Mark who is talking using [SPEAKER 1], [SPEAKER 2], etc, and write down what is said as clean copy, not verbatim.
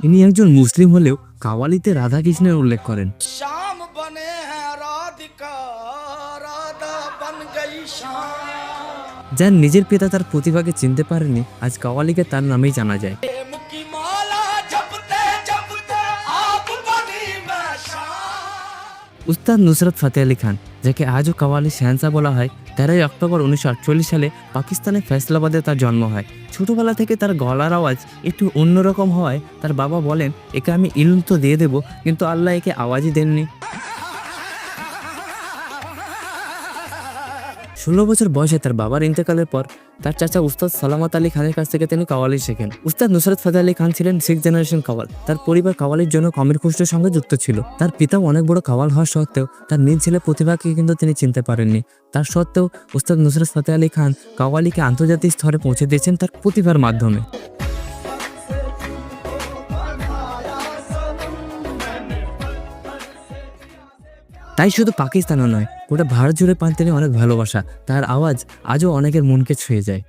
[SPEAKER 1] ইনি একজন মুসলিম হলেও কাওয়ালিতে রাধা কৃষ্ণের উল্লেখ করেন।
[SPEAKER 2] शाम बने हैं राधिका, राधा बन गई शाम।
[SPEAKER 1] যার নিজের পিতা তার প্রতিভাকে চিনতে পারেনি, আজ কাওয়ালিকে তার নামেই জানা যায়।
[SPEAKER 2] प्रेम की माला जपते जपते आप बनी मैं शाम।
[SPEAKER 1] উস্তাদ নুসরত ফতেহ আলী খান, যাকে আজও কাওয়ালি শাহেনশাহ বলা হয়, 13 অক্টোবর 1948 সালে পাকিস্তানের ফয়সলাবাদে তার জন্ম হয়। ছোটবেলা থেকে তার গলার আওয়াজ একটু অন্যরকম হওয়ায় তার বাবা বলেন, একে আমি ইলম তো দিয়ে দেবো, কিন্তু আল্লাহ একে আওয়াজই দেননি। 16 বছর বয়সে তার বাবার ইন্তেকালের পর তার চাচা উস্তাদ সালামত আলী খানের কাছ থেকে তিনি কাওয়ালি শেখেন। উস্তাদ নুসরত ফতেহ আলী খান ছিলেন 6th জেনারেশন কাওয়াল। তার পরিবার কাওয়ালির জন্য কমির খুশরের সঙ্গে যুক্ত ছিল। তার পিতাও অনেক বড় কাওয়াল হওয়া সত্ত্বেও তার নিজ ছেলে প্রতিভাকে কিন্তু তিনি চিনতে পারেননি। তার সত্ত্বেও উস্তাদ নুসরত ফতেহ আলী খান কাওয়ালিকে আন্তর্জাতিক স্তরে পৌঁছে দিয়েছেন তার প্রতিভার মাধ্যমে। তাই শুধু পাকিস্তানও নয়, গোটা ভারত জুড়ে পান তিনি অনেক ভালোবাসা। তার আওয়াজ আজও অনেকের মনকে ছুঁয়ে যায়।